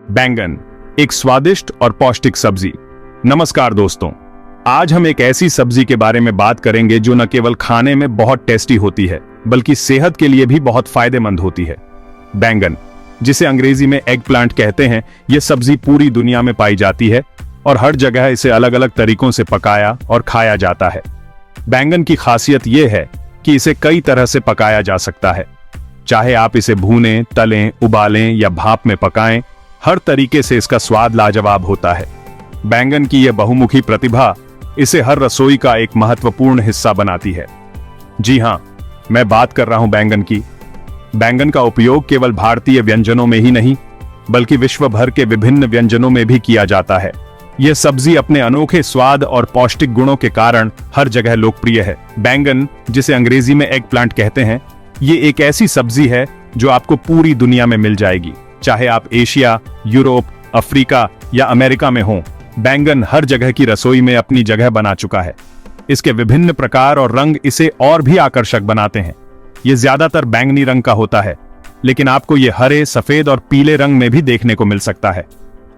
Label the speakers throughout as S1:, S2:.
S1: बैंगन, एक स्वादिष्ट और पौष्टिक सब्जी। नमस्कार दोस्तों, आज हम एक ऐसी सब्जी के बारे में बात करेंगे जो न केवल खाने में बहुत टेस्टी होती है बल्कि सेहत के लिए भी बहुत फायदेमंद होती है। बैंगन, जिसे अंग्रेजी में एग प्लांट कहते हैं, यह सब्जी पूरी दुनिया में पाई जाती है और हर जगह इसे अलग अलग तरीकों से पकाया और खाया जाता है। बैंगन की खासियत यह है कि इसे कई तरह से पकाया जा सकता है, चाहे आप इसे भूनें, तलें, उबालें या भाप में पकाएं, हर तरीके से इसका स्वाद लाजवाब होता है। बैंगन की यह बहुमुखी प्रतिभा इसे हर रसोई का एक महत्वपूर्ण हिस्सा बनाती है। जी हां, मैं बात कर रहा हूं बैंगन की। बैंगन का उपयोग केवल भारतीय व्यंजनों में ही नहीं बल्कि विश्व भर के विभिन्न व्यंजनों में भी किया जाता है। यह सब्जी अपने अनोखे स्वाद और पौष्टिक गुणों के कारण हर जगह लोकप्रिय है। बैंगन, जिसे अंग्रेजी में एग प्लांट कहते हैं, ये एक ऐसी सब्जी है जो आपको पूरी दुनिया में मिल जाएगी, चाहे आप एशिया, यूरोप, अफ्रीका या अमेरिका में हों। बैंगन हर जगह की रसोई में अपनी जगह बना चुका है। इसके विभिन्न प्रकार और रंग इसे और भी आकर्षक बनाते हैं। ये ज्यादातर बैंगनी रंग का होता है, लेकिन आपको ये हरे, सफेद और पीले रंग में भी देखने को मिल सकता है।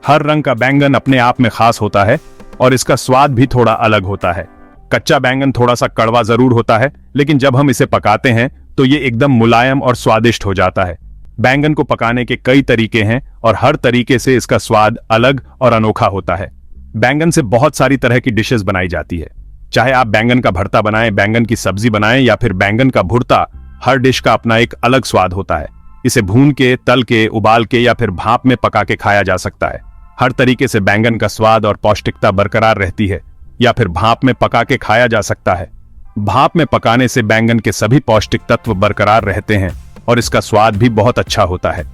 S1: हर रंग का बैंगन अपने आप में खास होता है और इसका स्वाद भी थोड़ा अलग होता है। कच्चा बैंगन थोड़ा सा कड़वा जरूर होता है, लेकिन जब हम इसे पकाते हैं तो ये एकदम मुलायम और स्वादिष्ट हो जाता है। बैंगन को पकाने के कई तरीके हैं और हर तरीके से इसका स्वाद अलग और अनोखा होता है। बैंगन से बहुत सारी तरह की डिशेस बनाई जाती है, चाहे आप बैंगन का भरता बनाएं, बैंगन की सब्जी बनाएं या फिर बैंगन का भुर्ता। हर डिश का अपना एक अलग स्वाद होता है। इसे भून के, तल के, उबाल के या फिर भाप में पका के खाया जा सकता है। हर तरीके से बैंगन का स्वाद और पौष्टिकता बरकरार रहती है, या फिर भाप में पका के खाया जा सकता है। भाप में पकाने से बैंगन के सभी पौष्टिक तत्व बरकरार रहते हैं और इसका स्वाद भी बहुत अच्छा होता है।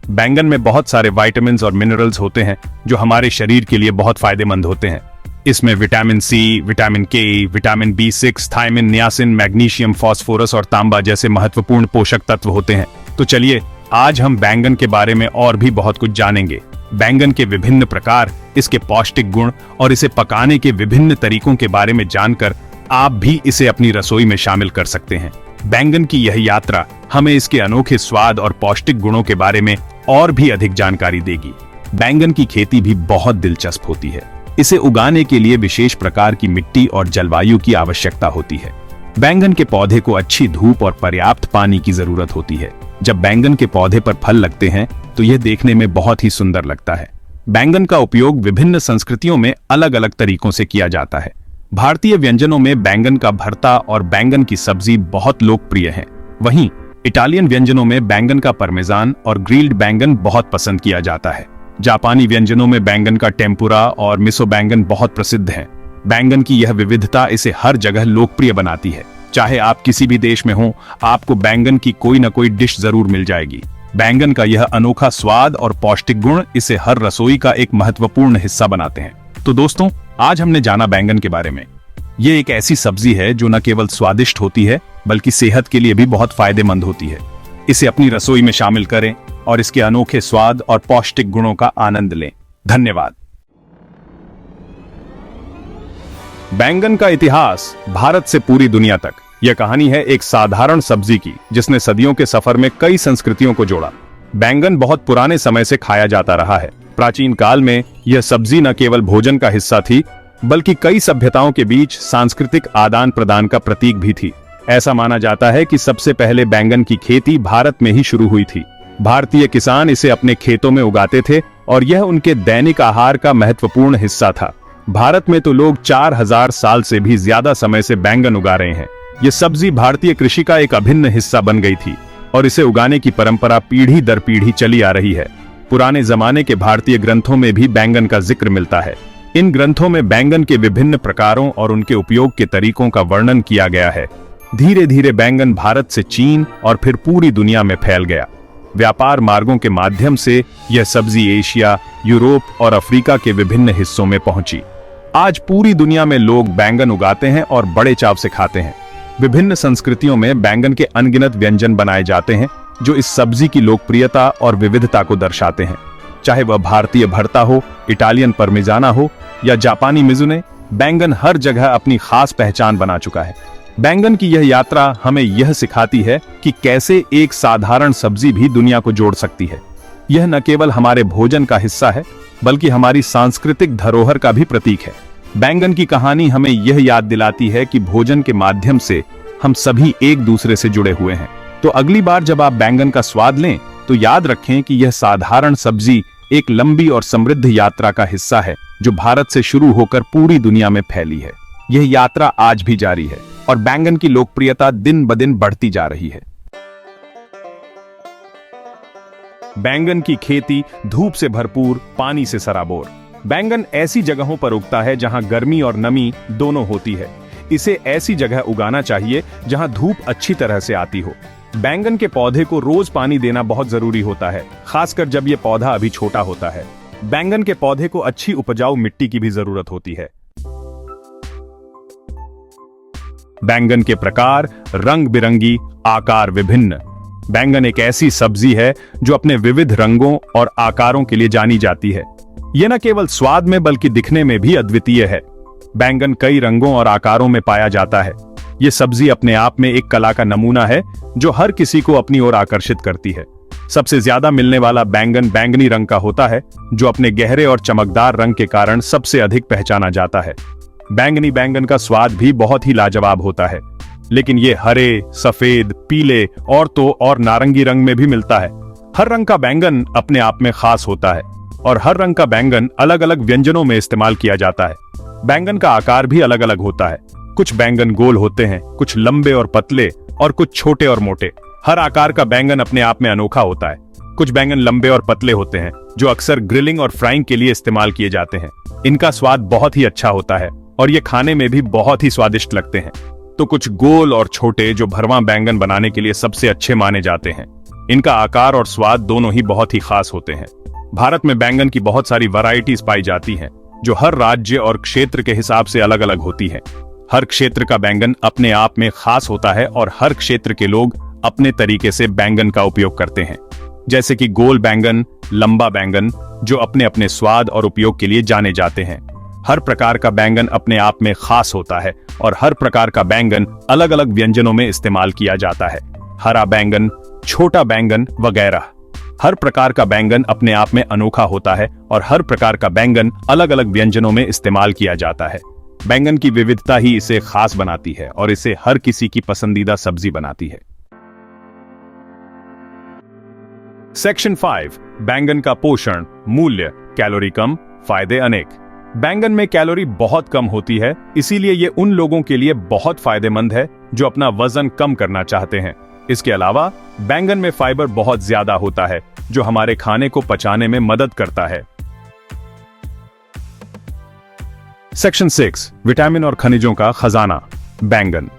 S1: बैंगन में बहुत सारे विटामिन्स और मिनरल्स होते हैं जो हमारे शरीर के लिए बहुत फायदेमंद होते हैं। इसमें vitamin C, vitamin K, vitamin B6, thiamine, niacin, magnesium, phosphorus और तांबा जैसे महत्वपूर्ण पोषक तत्व होते हैं। तो चलिए, आज हम बैंगन के बारे में और भी बहुत कुछ जानेंगे। बैंगन के विभिन्न प्रकार, इसके पौष्टिक गुण और इसे पकाने के विभिन्न तरीकों के बारे में जानकर आप भी इसे अपनी रसोई में शामिल कर सकते हैं। बैंगन की यह यात्रा हमें इसके अनोखे स्वाद और पौष्टिक गुणों के बारे में और भी अधिक जानकारी देगी। बैंगन की खेती भी बहुत दिलचस्प होती है। इसे उगाने के लिए विशेष प्रकार की मिट्टी और जलवायु की आवश्यकता होती है। बैंगन के पौधे को अच्छी धूप और पर्याप्त पानी की जरूरत होती है। जब बैंगन के पौधे पर फल लगते हैं तो यह देखने में बहुत ही सुंदर लगता है। बैंगन का उपयोग विभिन्न संस्कृतियों में अलग अलग तरीकों से किया जाता है। भारतीय व्यंजनों में बैंगन का भरता और बैंगन की सब्जी बहुत लोकप्रिय हैं। वहीं इटालियन व्यंजनों में बैंगन का पार्मेजान और ग्रिल्ड बैंगन बहुत पसंद किया जाता है। जापानी व्यंजनों में बैंगन का टेम्पुरा और मिसो बैंगन बहुत प्रसिद्ध हैं। बैंगन की यह विविधता इसे हर जगह लोकप्रिय बनाती है। चाहे आप किसी भी देश में हों, आपको बैंगन की कोई न कोई डिश जरूर मिल जाएगी। बैंगन का यह अनोखा स्वाद और पौष्टिक गुण इसे हर रसोई का एक महत्वपूर्ण हिस्सा बनाते हैं। तो दोस्तों, आज हमने जाना बैंगन के बारे में। ये एक ऐसी सब्जी है जो न केवल स्वादिष्ट होती है बल्कि सेहत के लिए भी बहुत फायदेमंद होती है। इसे अपनी रसोई में शामिल करें और इसके अनोखे स्वाद और पौष्टिक गुणों का आनंद लें। धन्यवाद। बैंगन का इतिहास भारत से पूरी दुनिया तक। यह कहानी है एक साधारण सब्जी की जिसने सदियों के सफर में कई संस्कृतियों को जोड़ा। बैंगन बहुत पुराने समय से खाया जाता रहा है। प्राचीन काल में यह सब्जी न केवल भोजन का हिस्सा थी बल्कि कई सभ्यताओं के बीच सांस्कृतिक आदान प्रदान का प्रतीक भी थी। ऐसा माना जाता है कि सबसे पहले बैंगन की खेती भारत में ही शुरू हुई थी। भारतीय किसान इसे अपने खेतों में उगाते थे और यह उनके दैनिक आहार का महत्वपूर्ण हिस्सा था। भारत में तो लोग 4000 साल से भी ज्यादा समय से बैंगन उगा रहे हैं। यह सब्जी भारतीय कृषि का एक अभिन्न हिस्सा बन गई थी और इसे उगाने की परंपरा पीढ़ी दर पीढ़ी चली आ रही है। पुराने जमाने के भारतीय ग्रंथों में भी बैंगन का जिक्र मिलता है। इन ग्रंथों में बैंगन के विभिन्न प्रकारों और उनके उपयोग के तरीकों का वर्णन किया गया है। धीरे धीरे बैंगन भारत से चीन और फिर पूरी दुनिया में फैल गया। व्यापार मार्गों के माध्यम से यह सब्जी एशिया, यूरोप और अफ्रीका के विभिन्न हिस्सों में पहुंची। आज पूरी दुनिया में लोग बैंगन उगाते हैं और बड़े चाव से खाते हैं। विभिन्न संस्कृतियों में बैंगन के अनगिनत व्यंजन बनाए जाते हैं जो इस सब्जी की लोकप्रियता और विविधता को दर्शाते हैं। चाहे वह भारतीय भरता हो, इटालियन पार्मेजाना हो या जापानी मिजुने, बैंगन हर जगह अपनी खास पहचान बना चुका है। बैंगन की यह यात्रा हमें यह सिखाती है कि कैसे एक साधारण सब्जी भी दुनिया को जोड़ सकती है। यह न केवल हमारे भोजन का हिस्सा है बल्कि हमारी सांस्कृतिक धरोहर का भी प्रतीक है। बैंगन की कहानी हमें यह याद दिलाती है कि भोजन के माध्यम से हम सभी एक दूसरे से जुड़े हुए हैं। तो अगली बार जब आप बैंगन का स्वाद लें तो याद रखें कि यह साधारण सब्जी एक लंबी और समृद्ध यात्रा का हिस्सा है जो भारत से शुरू होकर पूरी दुनिया में फैली है। यह यात्रा आज भी जारी है और बैंगन की लोकप्रियता दिन ब दिन बढ़ती जा रही है। बैंगन की खेती धूप से भरपूर, पानी से सराबोर। बैंगन ऐसी जगहों पर उगता है जहां गर्मी और नमी दोनों होती है। इसे ऐसी जगह उगाना चाहिए जहां धूप अच्छी तरह से आती हो। बैंगन के पौधे को रोज पानी देना बहुत जरूरी होता है, खासकर जब यह पौधा अभी छोटा होता है। बैंगन के पौधे को अच्छी उपजाऊ मिट्टी की भी जरूरत होती है। बैंगन के प्रकार रंग बिरंगी, आकार विभिन्न। बैंगन एक ऐसी सब्जी है जो अपने विविध रंगों और आकारों के लिए जानी जाती है। यह न केवल स्वाद में बल्कि दिखने में भी अद्वितीय है। बैंगन कई रंगों और आकारों में पाया जाता है। यह सब्जी अपने आप में एक कला का नमूना है जो हर किसी को अपनी ओर आकर्षित करती है। सबसे ज्यादा मिलने वाला बैंगन बैंगनी रंग का होता है, जो अपने गहरे और चमकदार रंग के कारण सबसे अधिक पहचाना जाता है। बैंगनी बैंगन का स्वाद भी बहुत ही लाजवाब होता है, लेकिन ये हरे, सफेद, पीले और नारंगी रंग में भी मिलता है। हर रंग का बैंगन अपने आप में खास होता है और हर रंग का बैंगन अलग अलग व्यंजनों में इस्तेमाल किया जाता है। बैंगन का आकार भी अलग अलग होता है। कुछ बैंगन गोल होते हैं, कुछ लंबे और पतले और कुछ छोटे और मोटे। हर आकार का बैंगन अपने आप में अनोखा होता है। कुछ बैंगन लंबे और पतले होते हैं जो अक्सर ग्रिलिंग और फ्राइंग के लिए इस्तेमाल किए जाते हैं। इनका स्वाद बहुत ही अच्छा होता है और ये खाने में भी बहुत ही स्वादिष्ट लगते हैं। तो कुछ गोल और छोटे जो भरवां बैंगन बनाने के लिए सबसे अच्छे माने जाते हैं। इनका आकार और स्वाद दोनों ही बहुत ही खास होते हैं। भारत में बैंगन की बहुत सारी वैरायटीज पाई जाती हैं जो हर राज्य और क्षेत्र के हिसाब से अलग अलग होती है। हर क्षेत्र का बैंगन अपने आप में खास होता है और हर क्षेत्र के लोग अपने तरीके से बैंगन का उपयोग करते हैं। जैसे कि गोल बैंगन, लंबा बैंगन, जो अपने अपने स्वाद और उपयोग के लिए जाने जाते हैं। हर प्रकार का बैंगन अपने आप में खास होता है और हर प्रकार का बैंगन अलग अलग व्यंजनों में इस्तेमाल किया जाता है। हरा बैंगन, छोटा बैंगन वगैरह। हर प्रकार का बैंगन अपने आप में अनोखा होता है और हर प्रकार का बैंगन अलग अलग व्यंजनों में इस्तेमाल किया जाता है। बैंगन की विविधता ही इसे खास बनाती है और इसे हर किसी की पसंदीदा सब्जी बनाती है। सेक्शन 5, बैंगन का पोषण, मूल्य, कैलोरी कम, फायदे अनेक। बैंगन में कैलोरी बहुत कम होती है, इसीलिए ये उन लोगों के लिए बहुत फायदेमंद है जो अपना वजन कम करना चाहते हैं। इसके अलावा बैंगन में फाइबर बहुत ज्यादा होता है जो हमारे खाने को पचाने में मदद करता है। सेक्शन 6, विटामिन और खनिजों का खजाना, बैंगन।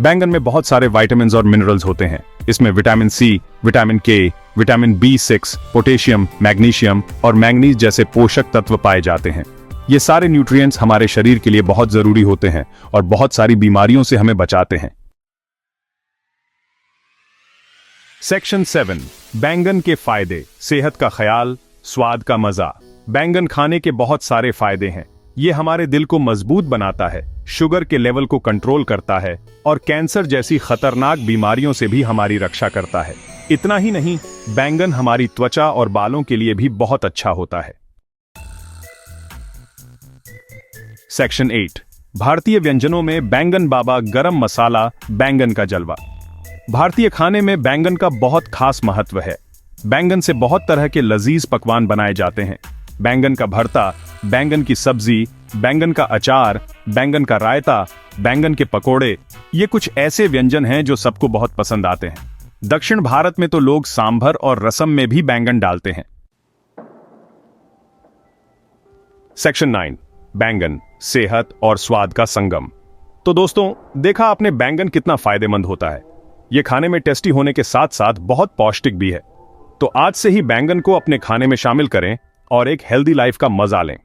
S1: बैंगन में बहुत सारे विटामिन और मिनरल्स होते हैं। इसमें vitamin C, vitamin K, vitamin B6, potassium, magnesium और मैंगनीज जैसे पोषक तत्व पाए जाते हैं। ये सारे न्यूट्रिएंट्स हमारे शरीर के लिए बहुत जरूरी होते हैं और बहुत सारी बीमारियों से हमें बचाते हैं। सेक्शन 7, बैंगन के फायदे, सेहत का ख्याल, स्वाद का मजा। बैंगन खाने के बहुत सारे फायदे हैं। ये हमारे दिल को मजबूत बनाता है, शुगर के लेवल को कंट्रोल करता है और कैंसर जैसी खतरनाक बीमारियों से भी हमारी रक्षा करता है। इतना ही नहीं, बैंगन हमारी त्वचा और बालों के लिए भी बहुत अच्छा होता है। सेक्शन 8, भारतीय व्यंजनों में बैंगन बाबा, गरम मसाला, बैंगन का जलवा। भारतीय खाने में बैंगन का बहुत खास महत्व है। बैंगन से बहुत तरह के लजीज पकवान बनाए जाते हैं। बैंगन का भरता, बैंगन की सब्जी, बैंगन का अचार, बैंगन का रायता, बैंगन के पकोड़े, ये कुछ ऐसे व्यंजन हैं जो सबको बहुत पसंद आते हैं। दक्षिण भारत में तो लोग सांभर और रसम में भी बैंगन डालते हैं। सेक्शन 9, बैंगन, सेहत और स्वाद का संगम। तो दोस्तों, देखा आपने बैंगन कितना फायदेमंद होता है। यह खाने में टेस्टी होने के साथ साथ बहुत पौष्टिक भी है। तो आज से ही बैंगन को अपने खाने में शामिल करें और एक हेल्दी लाइफ का मजा लें।